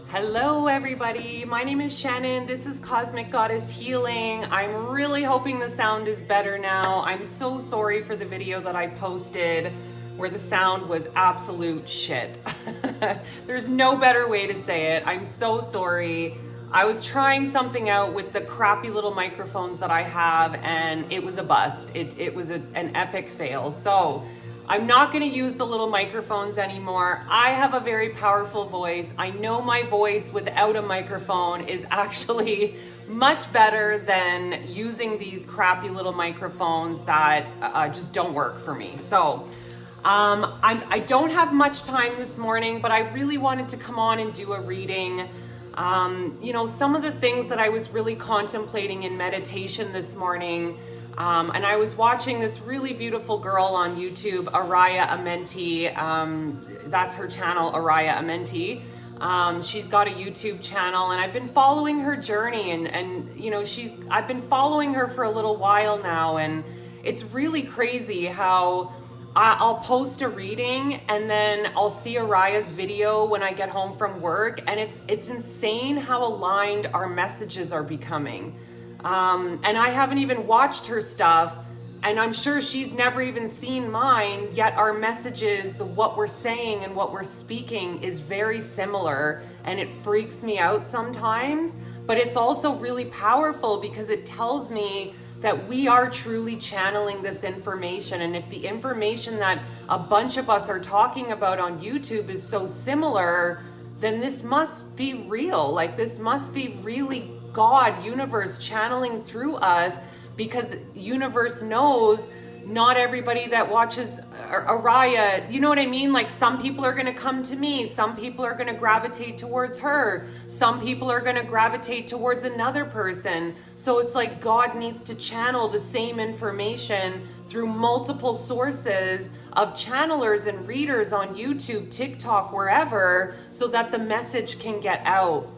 Hello everybody, my name is Shannon. This is Cosmic Goddess Healing. I'm really hoping the sound is better now. I'm so sorry for the video that I posted where the sound was absolute shit. There's no better way to say it. I'm so sorry. I was trying something out with the crappy little microphones that I have and it was a bust. It was an epic fail. So I'm not going to use the little microphones anymore. I have a very powerful voice. I know my voice without a microphone is actually much better than using these crappy little microphones that just don't work for me. So I don't have much time this morning, but I really wanted to come on and do a reading. Some of the things that I was really contemplating in meditation this morning. And I was watching this really beautiful girl on YouTube, Araya Amenti. That's her channel, Araya Amenti. She's got a YouTube channel, and I've been following her journey, I've been following her for a little while now, and it's really crazy how I'll post a reading and then I'll see Araya's video when I get home from work, and it's insane how aligned our messages are becoming. And I haven't even watched her stuff, and I'm sure she's never even seen mine, yet our messages, what we're saying and what we're speaking is very similar, and it freaks me out sometimes, but it's also really powerful because it tells me that we are truly channeling this information. And if the information that a bunch of us are talking about on YouTube is so similar, then this must be real. Like, this must be really God, universe channeling through us, because universe knows not everybody that watches Araya, you know what I mean? Like, some people are going to come to me, some people are going to gravitate towards her, some people are going to gravitate towards another person. So it's like God needs to channel the same information through multiple sources of channelers and readers on YouTube, TikTok, wherever, so that the message can get out.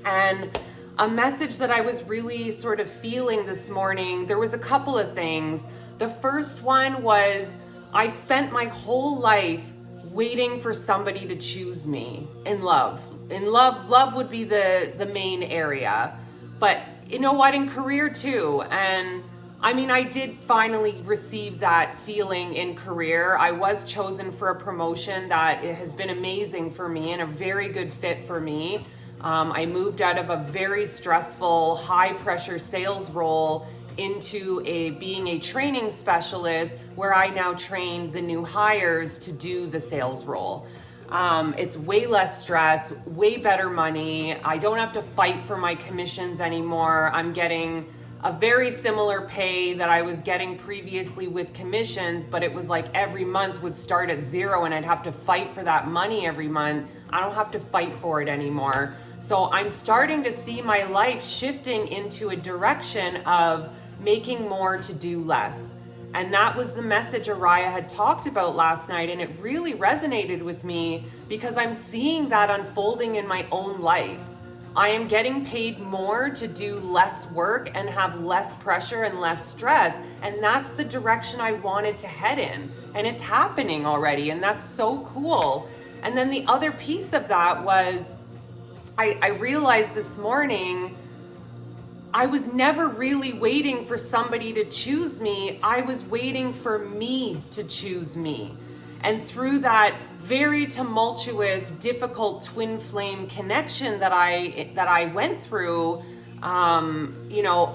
And a message that I was really sort of feeling this morning, there was a couple of things. The first one was, I spent my whole life waiting for somebody to choose me in love. Love would be the main area. But you know what, in career too. And I mean, I did finally receive that feeling in career. I was chosen for a promotion that has been amazing for me and a very good fit for me. I moved out of a very stressful, high pressure sales role into being a training specialist, where I now train the new hires to do the sales role. It's way less stress, way better money. I don't have to fight for my commissions anymore. I'm getting a very similar pay that I was getting previously with commissions, but it was like every month would start at zero and I'd have to fight for that money every month. I don't have to fight for it anymore. So I'm starting to see my life shifting into a direction of making more to do less. And that was the message Araya had talked about last night, and it really resonated with me because I'm seeing that unfolding in my own life. I am getting paid more to do less work and have less pressure and less stress. And that's the direction I wanted to head in. And it's happening already. And that's so cool. And then the other piece of that was, I realized this morning, I was never really waiting for somebody to choose me. I was waiting for me to choose me. And through that very tumultuous, difficult twin flame connection that I went through,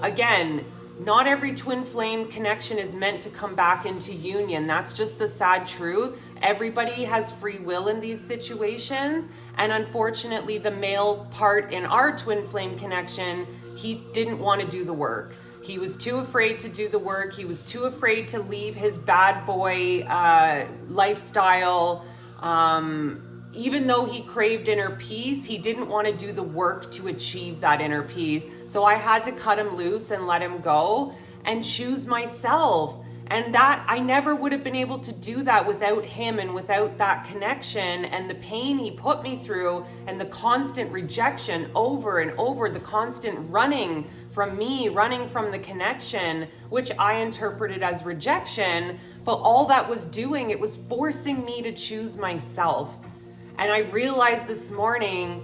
again, not every twin flame connection is meant to come back into union. That's just the sad truth. Everybody has free will in these situations. And unfortunately, the male part in our twin flame connection, he didn't want to do the work. He was too afraid to do the work. He was too afraid to leave his bad boy lifestyle. Even though he craved inner peace, he didn't want to do the work to achieve that inner peace. So I had to cut him loose and let him go and choose myself. And that I never would have been able to do that without him and without that connection and the pain he put me through and the constant rejection over and over, the constant running from me, running from the connection, which I interpreted as rejection. But all that was doing, it was forcing me to choose myself. And I realized this morning,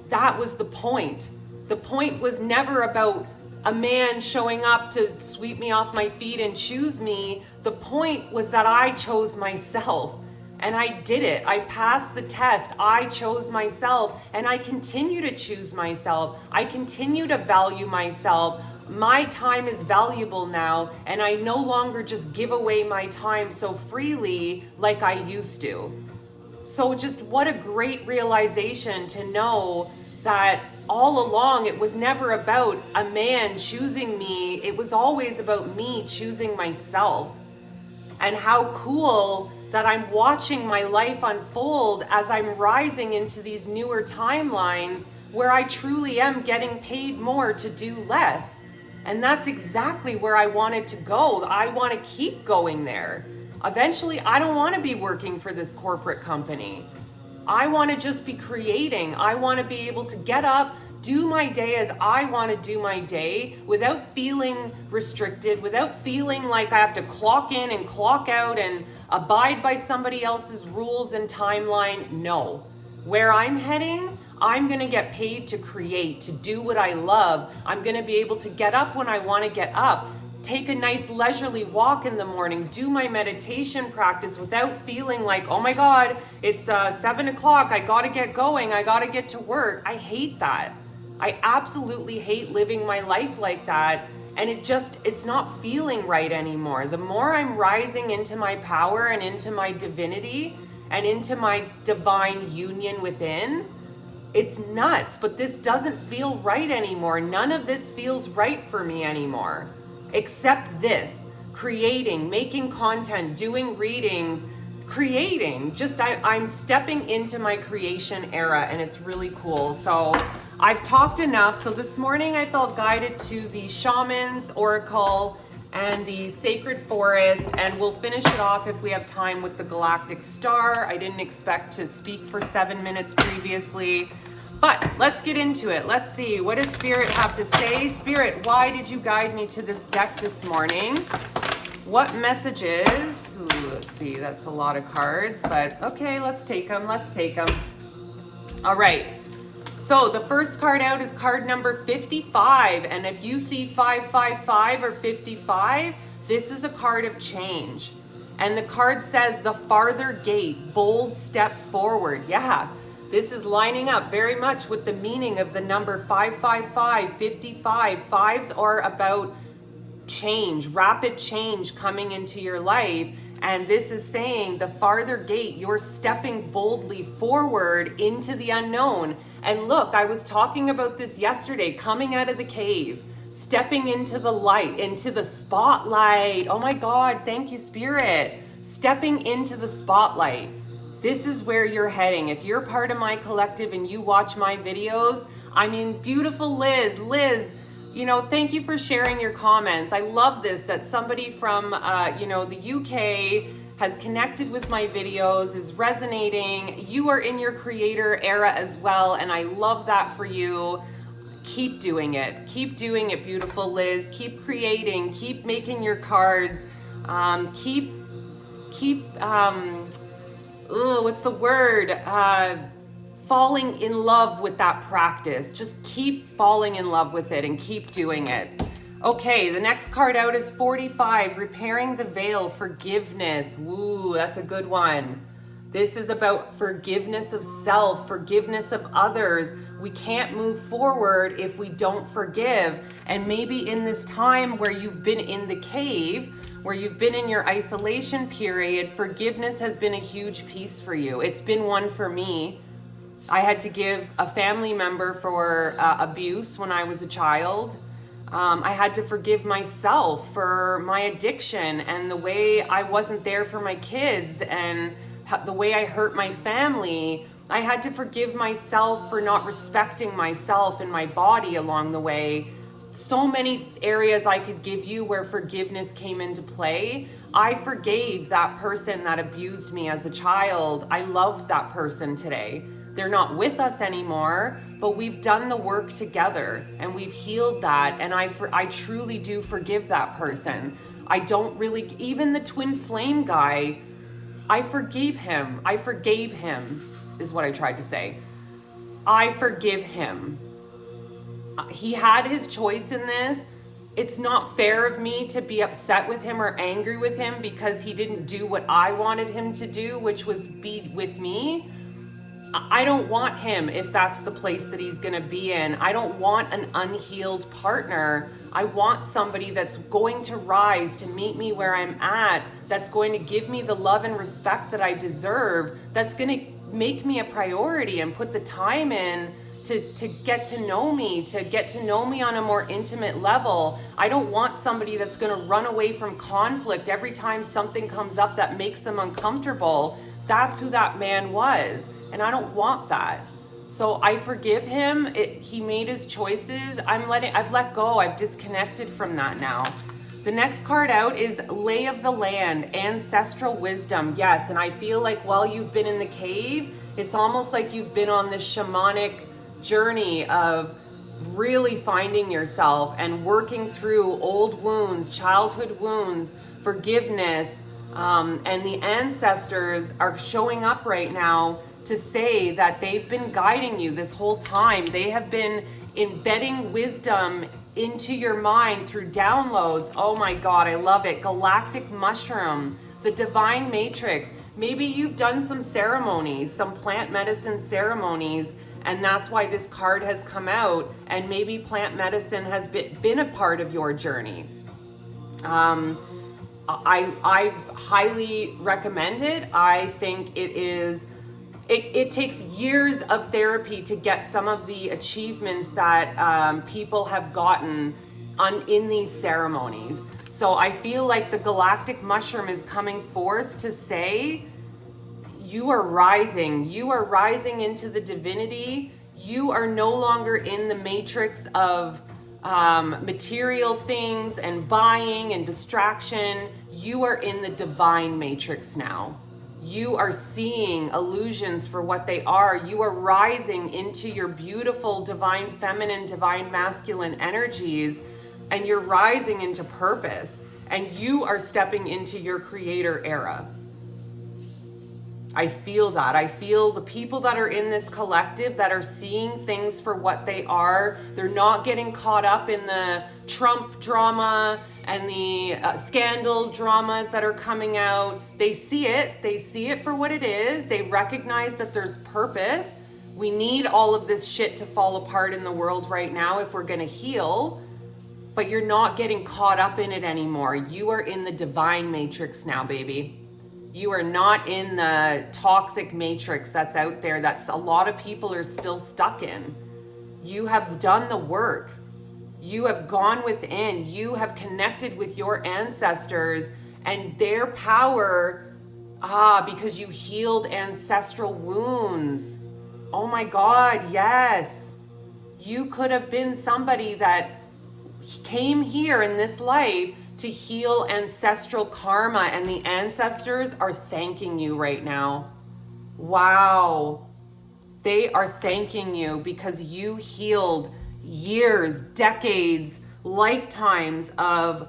That was the point. The point was never about a man showing up to sweep me off my feet and choose me. The point was that I chose myself. And I did it. I passed the test. I chose myself, and I continue to choose myself. I continue to value myself. My time is valuable now, and I no longer just give away my time so freely like I used to. So just what a great realization to know that all along it was never about a man choosing me. It was always about me choosing myself. And how cool that I'm watching my life unfold as I'm rising into these newer timelines where I truly am getting paid more to do less. And that's exactly where I wanted to go. I want to keep going there. Eventually, I don't want to be working for this corporate company. I want to just be creating. I want to be able to get up, do my day as I want to do my day without feeling restricted, without feeling like I have to clock in and clock out and abide by somebody else's rules and timeline. No. Where I'm heading, I'm going to get paid to create, to do what I love. I'm going to be able to get up when I want to get up, take a nice leisurely walk in the morning, do my meditation practice without feeling like, oh my God, it's 7 o'clock. I got to get going. I got to get to work. I hate that. I absolutely hate living my life like that. And it's not feeling right anymore. The more I'm rising into my power and into my divinity and into my divine union within, it's nuts, but this doesn't feel right anymore. None of this feels right for me anymore, except this, creating, making content, doing readings, creating. I'm stepping into my creation era, and it's really cool. So I've talked enough. So this morning I felt guided to the Shaman's Oracle and the Sacred Forest, and we'll finish it off if we have time with the Galactic Star. I didn't expect to speak for 7 minutes previously, but let's get into it. Let's see, what does Spirit have to say? Spirit, why did you guide me to this deck this morning? What messages? Ooh, let's see, that's a lot of cards, but okay, let's take them, All right. So the first card out is card number 55. And if you see 555 or 55, this is a card of change. And the card says the farther gate, bold step forward. Yeah, this is lining up very much with the meaning of the number 555, 55. Fives are about change, rapid change coming into your life. And this is saying the farther gate, you're stepping boldly forward into the unknown. And look, I was talking about this yesterday, coming out of the cave, stepping into the light, into the spotlight. Oh my God, thank you, Spirit. Stepping into the spotlight. This is where you're heading. If you're part of my collective and you watch my videos, I mean, beautiful Liz, you know, thank you for sharing your comments. I love this, that somebody from, the UK has connected with my videos, is resonating. You are in your creator era as well, and I love that for you. Keep doing it. Keep doing it, beautiful Liz. Keep creating. Keep making your cards. What's the word? Falling in love with that practice. Just keep falling in love with it and keep doing it. Okay, the next card out is 45, repairing the veil, forgiveness. Ooh, that's a good one. This is about forgiveness of self, forgiveness of others. We can't move forward if we don't forgive. And maybe in this time where you've been in the cave, where you've been in your isolation period, forgiveness has been a huge piece for you. It's been one for me. I had to give a family member for abuse when I was a child. I had to forgive myself for my addiction and the way I wasn't there for my kids and the way I hurt my family. I had to forgive myself for not respecting myself and my body along the way. So many areas I could give you where forgiveness came into play. I forgave that person that abused me as a child. I love that person today. They're not with us anymore, but we've done the work together and we've healed that. And I truly do forgive that person. I don't really, even the twin flame guy, I forgave him is what I tried to say. I forgive him. He had his choice in this. It's not fair of me to be upset with him or angry with him because he didn't do what I wanted him to do, which was be with me. I don't want him if that's the place that he's gonna be in. I don't want an unhealed partner. I want somebody that's going to rise to meet me where I'm at, that's going to give me the love and respect that I deserve, that's gonna make me a priority and put the time in to get to know me on a more intimate level. I don't want somebody that's gonna run away from conflict every time something comes up that makes them uncomfortable. That's who that man was, and I don't want that. So I forgive him. He made his choices. I've let go. I've disconnected from that now. The next card out is Lay of the Land, Ancestral Wisdom. Yes, and I feel like while you've been in the cave, it's almost like you've been on this shamanic journey of really finding yourself and working through old wounds, childhood wounds, forgiveness, and the ancestors are showing up right now to say that they've been guiding you this whole time. They have been embedding wisdom into your mind through downloads. Oh my God, I love it. Galactic Mushroom, the Divine Matrix. Maybe you've done some ceremonies, some plant medicine ceremonies, and that's why this card has come out, and maybe plant medicine has been a part of your journey. I've highly recommend it. I think it takes years of therapy to get some of the achievements that people have gotten in these ceremonies. So I feel like the Galactic Mushroom is coming forth to say, you are rising into the divinity. You are no longer in the matrix of material things and buying and distraction. You are in the divine matrix now. You are seeing illusions for what they are. You are rising into your beautiful divine feminine, divine masculine energies, and you're rising into purpose, and you are stepping into your creator era. I feel that. I feel the people that are in this collective that are seeing things for what they are. They're not getting caught up in the Trump drama and the scandal dramas that are coming out. They see it. They see it for what it is. They recognize that there's purpose. We need all of this shit to fall apart in the world right now if we're going to heal. But you're not getting caught up in it anymore. You are in the divine matrix now, baby. You are not in the toxic matrix that's out there that's a lot of people are still stuck in. You have done the work. You have gone within. You have connected with your ancestors and their power, because you healed ancestral wounds. Oh my God, yes. You could have been somebody that came here in this life to heal ancestral karma, and the ancestors are thanking you right now. Wow. They are thanking you because you healed years, decades, lifetimes of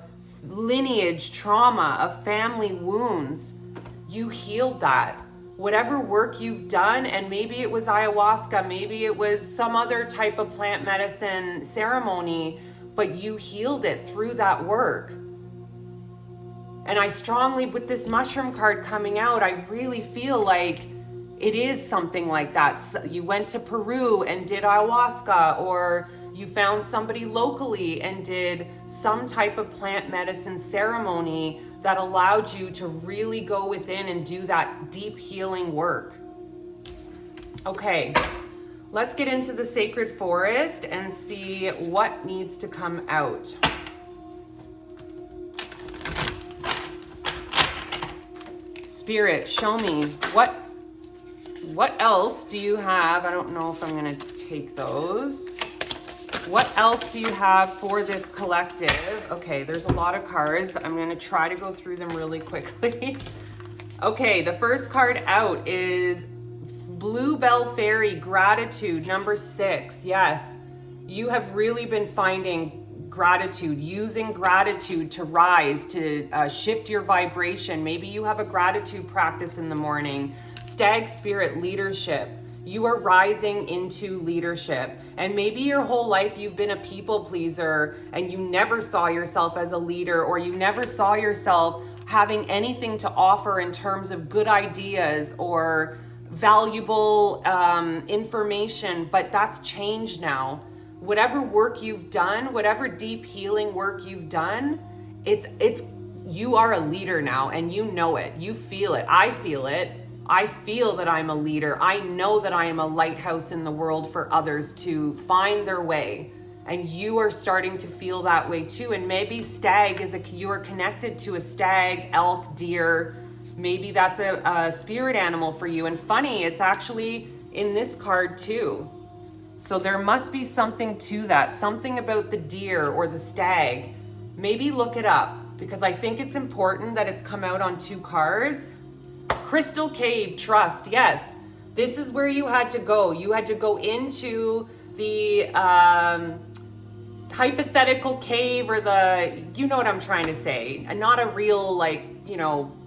lineage trauma, of family wounds. You healed that. Whatever work you've done, and maybe it was ayahuasca, maybe it was some other type of plant medicine ceremony, but you healed it through that work. And I strongly, with this mushroom card coming out, I really feel like it is something like that. So you went to Peru and did ayahuasca, or you found somebody locally and did some type of plant medicine ceremony that allowed you to really go within and do that deep healing work. Okay, let's get into the sacred forest and see what needs to come out. Spirit, show me what else do you have? I don't know if I'm gonna take those. What else do you have for this collective? Okay, there's a lot of cards. I'm gonna try to go through them really quickly. Okay, the first card out is Bluebell Fairy, Gratitude, number 6. Yes, you have really been finding gratitude, using gratitude to rise, to shift your vibration. Maybe you have a gratitude practice in the morning. Stag Spirit, Leadership. You are rising into leadership. And maybe your whole life you've been a people pleaser and you never saw yourself as a leader, or you never saw yourself having anything to offer in terms of good ideas or valuable information, but that's changed now. Whatever work you've done, whatever deep healing work you've done, you are a leader now, and you know it. You feel it. I feel it. I feel that I'm a leader. I know that I am a lighthouse in the world for others to find their way. And you are starting to feel that way too. And maybe stag you are connected to a stag, elk, deer. Maybe that's a spirit animal for you. And funny, it's actually in this card too. So there must be something to that, something about the deer or the stag. Maybe look it up, because I think it's important that it's come out on 2 cards. Crystal Cave, trust, yes. This is where you had to go. You had to go into the hypothetical cave, or you know what I'm trying to say. Not a real,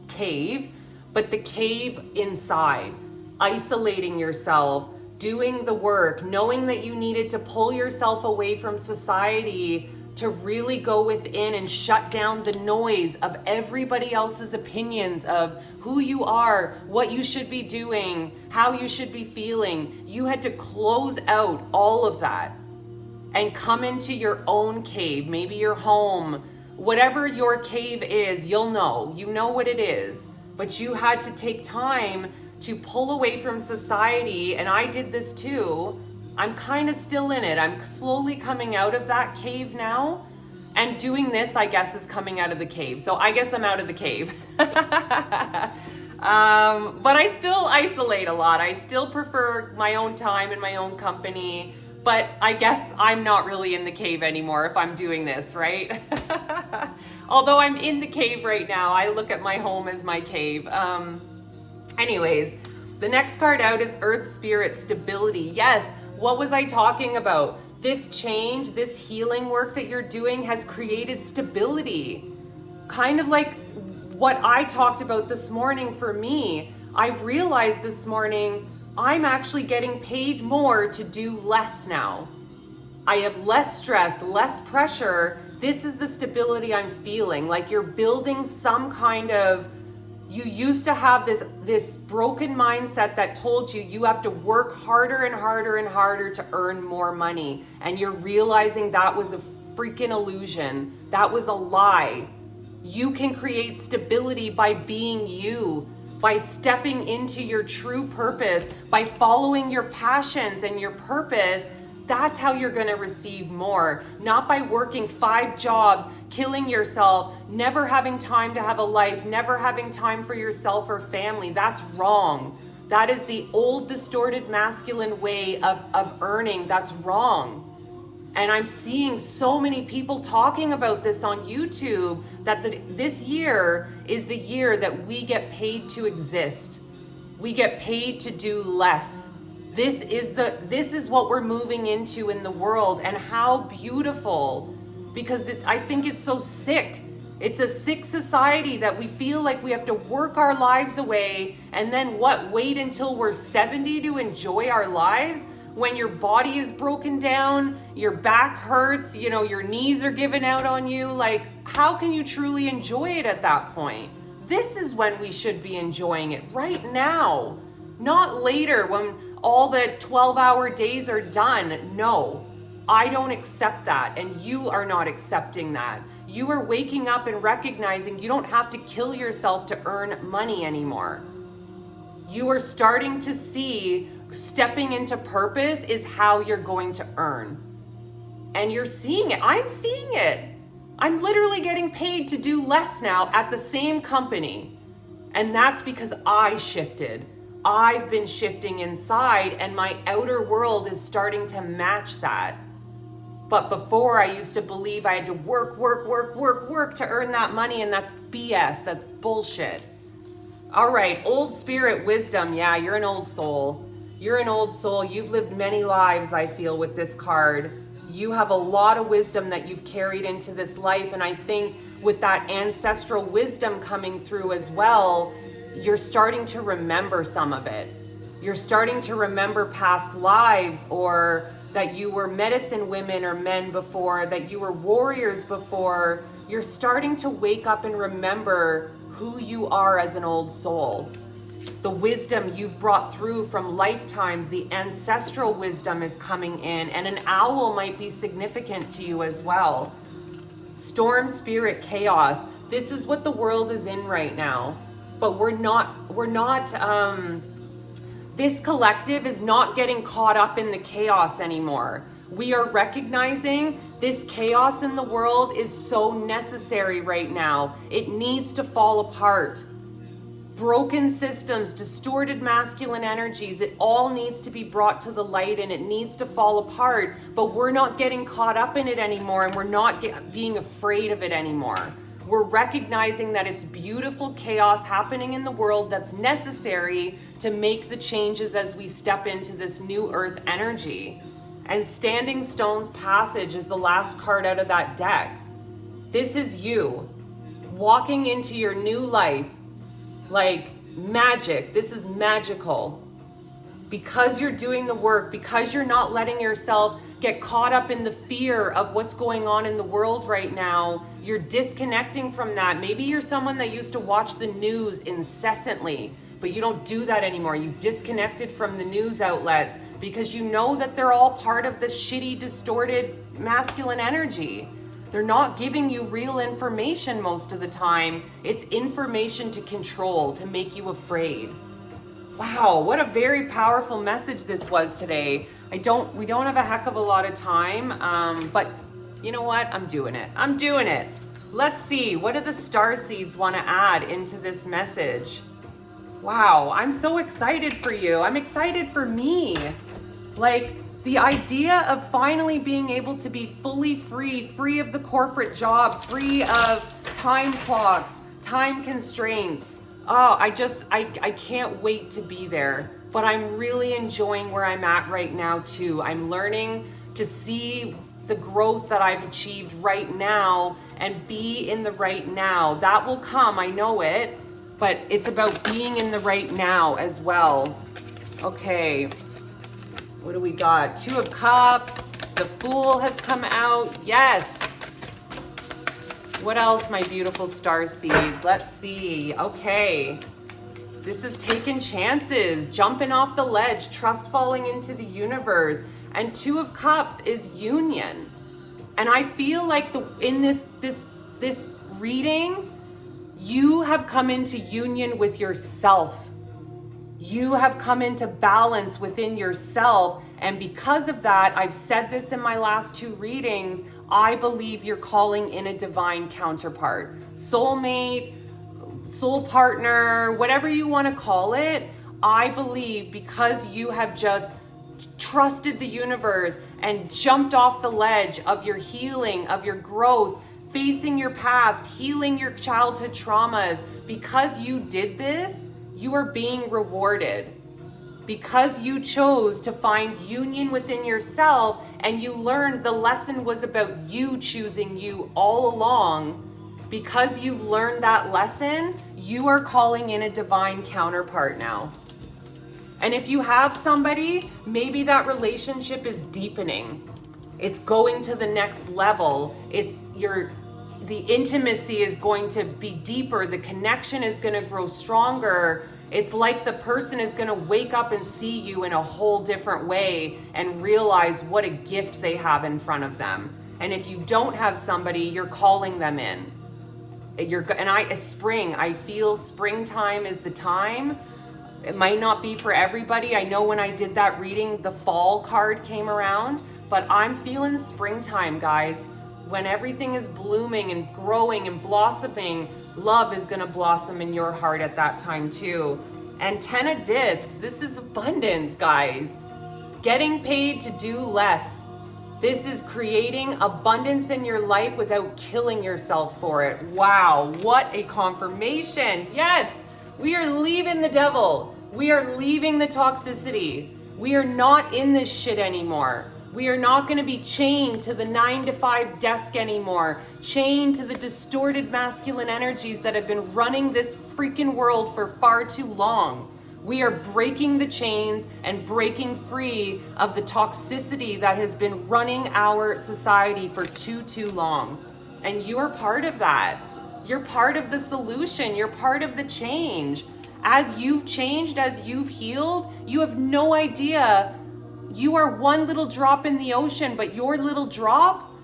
cave, but the cave inside. Isolating yourself, doing the work, knowing that you needed to pull yourself away from society to really go within and shut down the noise of everybody else's opinions of who you are, what you should be doing, how you should be feeling. You had to close out all of that and come into your own cave, maybe your home, whatever your cave is. You know what it is, but you had to take time to pull away from society. And I did this too. I'm kind of still in it. I'm slowly coming out of that cave now, and doing this, I guess, is coming out of the cave. So I guess I'm out of the cave. But I still isolate a lot. I still prefer my own time and my own company. But I guess I'm not really in the cave anymore if I'm doing this, right? Although I'm in the cave right now, I look at my home as my cave. Anyways, the next card out is Earth Spirit Stability. Yes. What was I talking about? This change, this healing work that you're doing has created stability. Kind of like what I talked about this morning for me. I realized this morning I'm actually getting paid more to do less now. I have less stress, less pressure. This is the stability I'm feeling. Like you're building some kind of, you used to have this broken mindset that told you have to work harder and harder and harder to earn more money. And you're realizing that was a freaking illusion. That was a lie. You can create stability by being you, by stepping into your true purpose, by following your passions and your purpose. That's how you're going to receive more, not by working 5 jobs, killing yourself, never having time to have a life, never having time for yourself or family. That's wrong. That is the old distorted masculine way of earning. That's wrong. And I'm seeing so many people talking about this on YouTube, that this year is the year that we get paid to exist. We get paid to do less. This is what we're moving into in the world, and how beautiful, because I think it's so sick. It's a sick society that we feel like we have to work our lives away, and then wait until we're 70 to enjoy our lives, when your body is broken down, your back hurts, your knees are giving out on you. Like, how can you truly enjoy it at that point? This is when we should be enjoying it, right now, not later when all the 12-hour days are done. No, I don't accept that, and you are not accepting that. You are waking up and recognizing you don't have to kill yourself to earn money anymore. You are starting to see stepping into purpose is how you're going to earn. And you're seeing it. I'm seeing it. I'm literally getting paid to do less now at the same company. And that's because I shifted. I've been shifting inside, and my outer world is starting to match that. But before, I used to believe I had to work to earn that money, and that's BS. That's bullshit. All right, old spirit wisdom. Yeah, you're an old soul. You're an old soul. You've lived many lives, I feel, with this card. You have a lot of wisdom that you've carried into this life, and I think with that ancestral wisdom coming through as well, you're starting to remember some of it. You're starting to remember past lives, or that you were medicine women or men before, that you were warriors before. You're starting to wake up and remember who you are as an old soul. The wisdom you've brought through from lifetimes, the ancestral wisdom is coming in, and an owl might be significant to you as well. Storm, spirit, chaos. This is what the world is in right now. But this collective is not getting caught up in the chaos anymore. We are recognizing this chaos in the world is so necessary right now. It needs to fall apart. Broken systems, distorted masculine energies, it all needs to be brought to the light, and it needs to fall apart. But we're not getting caught up in it anymore, and we're not being afraid of it anymore. We're recognizing that it's beautiful chaos happening in the world that's necessary to make the changes as we step into this new earth energy. And Standing Stone's Passage is the last card out of that deck. This is you walking into your new life like magic. This is magical. Because you're doing the work, because you're not letting yourself get caught up in the fear of what's going on in the world right now, you're disconnecting from that. Maybe you're someone that used to watch the news incessantly, but you don't do that anymore. You've disconnected from the news outlets because you know that they're all part of this shitty, distorted masculine energy. They're not giving you real information most of the time. It's information to control, to make you afraid. Wow, what a very powerful message this was today. We don't have a heck of a lot of time, but you know what? I'm doing it. Let's see, what do the star seeds want to add into this message? Wow, I'm so excited for you. I'm excited for me. Like, the idea of finally being able to be fully free of the corporate job, free of time clocks, time constraints. Oh, I can't wait to be there. But I'm really enjoying where I'm at right now too. I'm learning to see the growth that I've achieved right now and be in the right now. That will come, I know it, but it's about being in the right now as well. Okay, what do we got? Two of Cups, the Fool has come out, yes. What else, my beautiful star seeds? Let's see, okay. This is taking chances, jumping off the ledge, trust falling into the universe. And Two of Cups is union. And I feel like in this reading, you have come into union with yourself. You have come into balance within yourself. And because of that, I've said this in my last two readings, I believe you're calling in a divine counterpart. Soulmate, soul partner, whatever you want to call it. I believe because you have just trusted the universe and jumped off the ledge of your healing, of your growth, facing your past, healing your childhood traumas, because you did this, you are being rewarded. Because you chose to find union within yourself and you learned the lesson was about you choosing you all along. Because you've learned that lesson, you are calling in a divine counterpart now. And if you have somebody, maybe that relationship is deepening. It's going to the next level. The intimacy is going to be deeper. The connection is going to grow stronger. It's like the person is going to wake up and see you in a whole different way and realize what a gift they have in front of them. And if you don't have somebody, you're calling them in. I feel springtime is the time. It might not be for everybody. I know when I did that reading, the fall card came around, but I'm feeling springtime, guys. When everything is blooming and growing and blossoming, love is going to blossom in your heart at that time too. And 10 of Discs, this is abundance, guys. Getting paid to do less. This is creating abundance in your life without killing yourself for it. Wow, what a confirmation. Yes, we are leaving the devil. We are leaving the toxicity. We are not in this shit anymore. We are not going to be chained to the 9-to-5 desk anymore, chained to the distorted masculine energies that have been running this freaking world for far too long. We are breaking the chains and breaking free of the toxicity that has been running our society for too long. And you are part of that. You're part of the solution. You're part of the change. As you've changed, as you've healed, you have no idea. You are one little drop in the ocean, but your little drop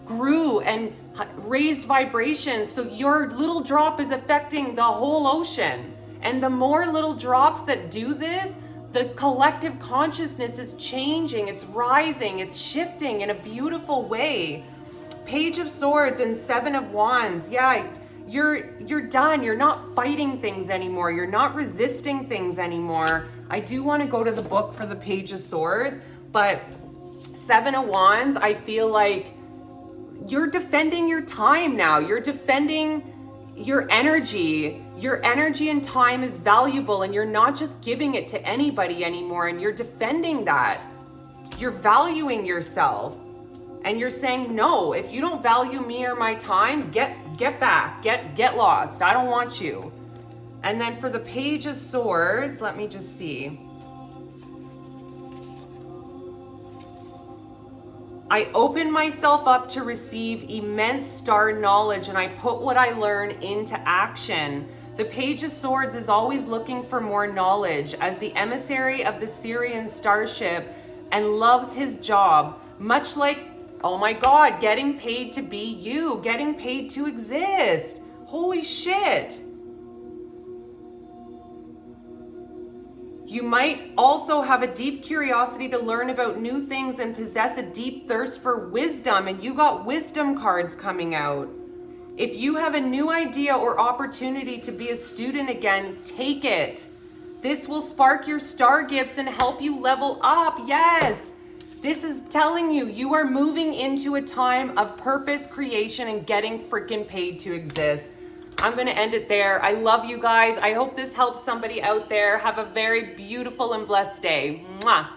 grew and raised vibrations. So your little drop is affecting the whole ocean. And the more little drops that do this, the collective consciousness is changing, it's rising, it's shifting in a beautiful way. Page of Swords and Seven of Wands. Yeah, you're done. You're not fighting things anymore. You're not resisting things anymore. I do want to go to the book for the Page of Swords, but Seven of Wands, I feel like you're defending your time now. You're defending your energy. Your energy and time is valuable, and you're not just giving it to anybody anymore, and you're defending that. You're valuing yourself, and you're saying, no, if you don't value me or my time, get back, get lost. I don't want you. And then for the Page of Swords, let me just see. I open myself up to receive immense star knowledge, and I put what I learn into action. The Page of Swords is always looking for more knowledge as the emissary of the Sirian starship and loves his job, much like, oh my God, getting paid to be you, getting paid to exist. Holy shit. You might also have a deep curiosity to learn about new things and possess a deep thirst for wisdom, and you got wisdom cards coming out. If you have a new idea or opportunity to be a student again, take it. This will spark your star gifts and help you level up. Yes, this is telling you, you are moving into a time of purpose, creation, and getting freaking paid to exist. I'm going to end it there. I love you guys. I hope this helps somebody out there. Have a very beautiful and blessed day. Mwah.